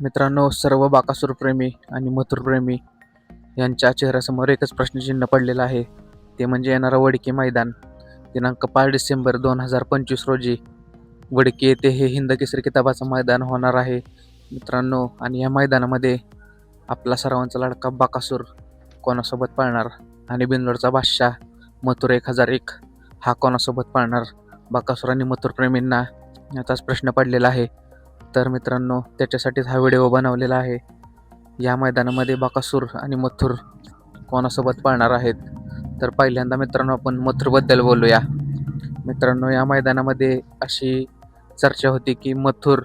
मित्रांनो, सर्व बाकासूर प्रेमी आणि मथुर प्रेमी यांच्या चेहऱ्यासमोर एकच प्रश्नचिन्ह पडलेलं आहे. ते म्हणजे येणारं वडकी मैदान. दिनांक 5 डिसेंबर 2025 रोजी वडकी येथे हे हिंद केसरी किताबाचं मैदान होणार आहे मित्रांनो. आणि या मैदानामध्ये आपला सर्वांचा लाडका बाकासूर कोणासोबत पाळणार आणि बिंदोडचा बादशाह मथुर 1001 हा कोणासोबत पाळणार. बाकासूर आणि मथुर प्रेमींना याचाच प्रश्न पडलेला आहे. तर मित्रांनो, त्याच्यासाठीच हा व्हिडिओ बनवलेला आहे. या मैदानामध्ये बाकासूर आणि मथुर कोणासोबत पाळणार आहेत. तर पहिल्यांदा मित्रांनो, आपण मथुरबद्दल बोलूया. मित्रांनो, या मैदानामध्ये अशी चर्चा होती की मथुर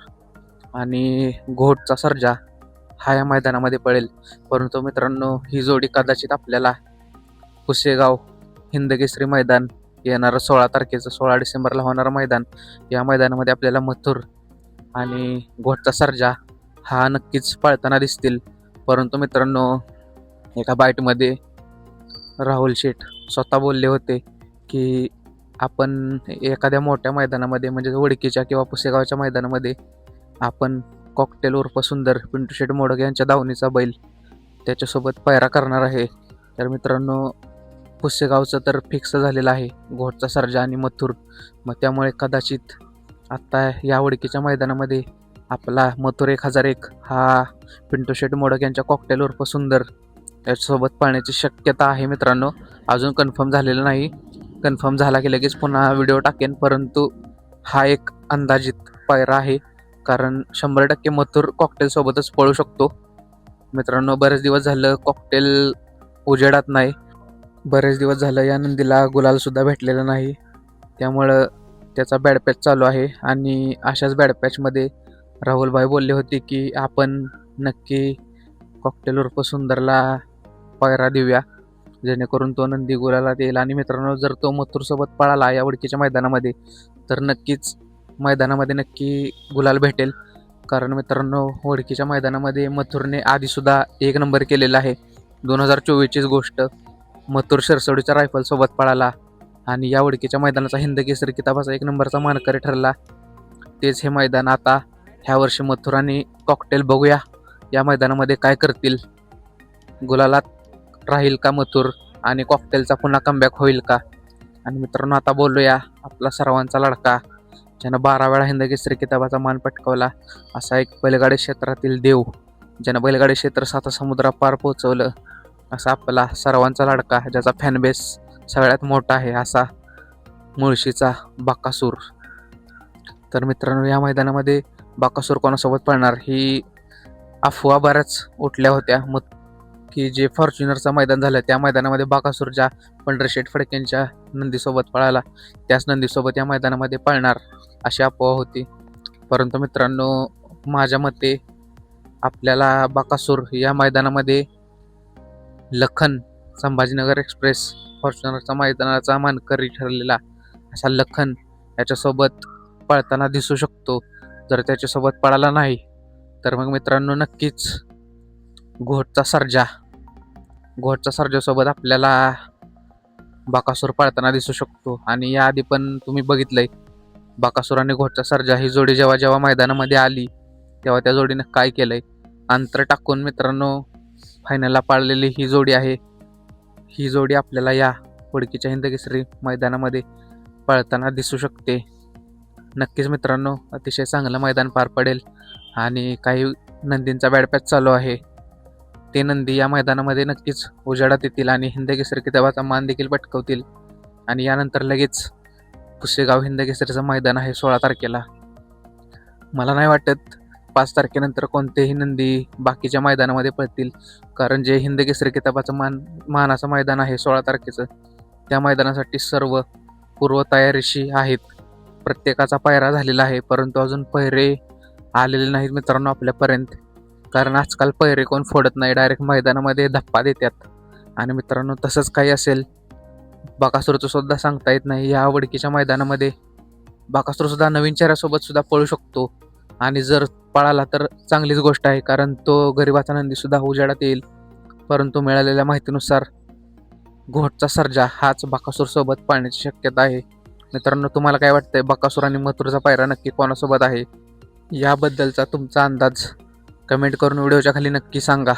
आणि घोटचा सर्जा हा या मैदानामध्ये पळेल. परंतु मित्रांनो, ही जोडी कदाचित आपल्याला पुसेगाव हिंदकेसरी मैदान येणारं 16 डिसेंबरला होणारं मैदान, या मैदानामध्ये आपल्याला मथुर आणि घोटचा सर्जा हा नक्कीच पळताना दिसतील. परंतु मित्रांनो, एका बाईटमध्ये राहुल शेठ स्वतः बोलले होते की आपण एखाद्या मोठ्या मैदानामध्ये म्हणजे वडकीच्या किंवा पुसेगावच्या मैदानामध्ये आपण कॉकटेल उर्फ सुंदर पिंटू शेठ मोडक यांच्या दावणीचा बैल त्याच्यासोबत पायरा करणार आहे. तर मित्रांनो, पुसेगावचं तर फिक्स झालेलं आहे, घोटचा सर्जा आणि मथुर. मग त्यामुळे कदाचित आत्ता या वडकीच्या मैदानामध्ये आपला मथुर 1001 हा पिंटू शेठ मोडक यांच्या कॉकटेल उर्फ सुंदर याच्यासोबत पाळण्याची शक्यता आहे मित्रांनो. अजून कन्फर्म झालेलं नाही. कन्फर्म झाला की लगेच पुन्हा व्हिडिओ टाकेन. परंतु हा एक अंदाजित पायरा आहे, कारण 100% मथुर कॉकटेलसोबतच पळू शकतो. मित्रांनो, बरेच दिवस झालं कॉकटेल उजेडात नाही. बरेच दिवस झालं या नंदीला गुलालसुद्धा भेटलेला नाही. त्यामुळं त्याचा बॅड पॅच चालू आहे. आणि अशाच बॅड पॅचमध्ये राहुलभाई बोलले होते की आपण नक्की कॉकटेल उर्फ सुंदरला पायरा देऊया, जेणेकरून तो नंदी गुलालात येईल. आणि मित्रांनो, जर तो मथुरसोबत पळाला या वडकीच्या मैदानामध्ये तर नक्कीच मैदानामध्ये नक्की गुलाल भेटेल. कारण मित्रांनो, वडकीच्या मैदानामध्ये मथुरने आधीसुद्धा 1 नंबर केलेला आहे. 2024चीच गोष्ट, मथुर शिरसोडीच्या रायफलसोबत पळाला आणि या वडकीच्या मैदानाचा हिंद केसरी किताबाचा 1 नंबरचा मानकरी ठरला. तेच हे मैदान आता ह्या वर्षी मथुर आणि कॉकटेल बघूया या मैदानामध्ये काय करतील. गुलालात राहील का मथुर आणि कॉकटेलचा पुन्हा कमबॅक होईल का. आणि मित्रांनो, आता बोलूया आपला सर्वांचा लाडका, ज्यानं 12 वेळा हिंद केसरी किताबाचा मान पटकावला, असा एक बैलगाडी क्षेत्रातील देव, ज्यानं बैलगाडी क्षेत्र 7 समुद्रापार पोहोचवलं, असा आपला सर्वांचा लाडका, ज्याचा फॅनबेस सगळ्यात मोठा आहे, असा मुळशीचा बाकासूर. तर मित्रांनो, या मैदानामध्ये बाकासूर कोणासोबत पळणार ही अफवा बऱ्याच उठल्या होत्या. मग की जे फॉर्च्युनरचं मैदान झालं त्या मैदानामध्ये बाकासूरच्या पंढरशेठ फडकेंच्या नंदीसोबत पळाला, त्याच नंदीसोबत या मैदानामध्ये पळणार अशी अफवा होती. परंतु मित्रांनो, माझ्या मते आपल्याला बाकासूर या मैदानामध्ये लखन संभाजीनगर एक्सप्रेस फॉर्च्युनरचा मैदानाचा मानकरी ठरलेला असा लखन याच्यासोबत पळताना दिसू शकतो. जर त्याच्यासोबत पळाला नाही तर मग मित्रांनो, नक्कीच घोटचा सर्जासोबत आपल्याला बाकासूर पळताना दिसू शकतो. आणि याआधी पण तुम्ही बघितलंय, बाकासूर आणि घोटचा सर्जा ही जोडी जेव्हा जेव्हा मैदानामध्ये आली तेव्हा त्या जोडीनं काय केलंय, अंतर टाकून मित्रांनो फायनलला पाळलेली ही जोडी आहे. ही जोडी आपल्याला या वडकीच्या हिंदकेसरी मैदानामध्ये पळताना दिसू शकते. नक्कीच मित्रांनो, अतिशय चांगलं मैदान पार पडेल. आणि काही नंदींचा बॅड पॅच चालू आहे, ते नंदी या मैदानामध्ये नक्कीच उजेडात येतील आणि हिंदकेसरी किताबाचा मान देखील पटकावतील. आणि यानंतर लगेच पुसेगाव हिंदकेसरीचं मैदान आहे 16 तारखेला. मला नाही वाटत 5 तारखेनंतर कोणतेही नंदी बाकीच्या मैदानामध्ये पळतील, कारण जे हिंदकेसरी किताबाचं मानाचं मैदान आहे 16 तारखेचं, त्या मैदानासाठी सर्व पूर्वतयारीशी आहेत. प्रत्येकाचा पायरा झालेला आहे, परंतु अजून पहिरे आलेले नाहीत मित्रांनो आपल्यापर्यंत. कारण आजकाल पहिरे कोण फोडत नाही, डायरेक्ट मैदानामध्ये धप्पा देतात. आणि मित्रांनो, तसंच काही असेल बाकासूरचं सुद्धा सांगता येत नाही. या वडकीच्या मैदानामध्ये बाकासूरसुद्धा नवीन चेहऱ्यासोबत सुद्धा पळू शकतो. आणि जर पळाला तर चांगलीच गोष्ट आहे, कारण तो गरिबाचा नंदीसुद्धा उजेडात येईल. परंतु मिळालेल्या माहितीनुसार घोटचा सर्जा हाच बाकासूरसोबत पाळण्याची शक्यता आहे. मित्रांनो, तुम्हाला काय वाटतंय, बाकासूर आणि मथुरचा पायरा नक्की कोणासोबत आहे? याबद्दलचा तुमचा अंदाज कमेंट करून व्हिडिओच्या खाली नक्की सांगा.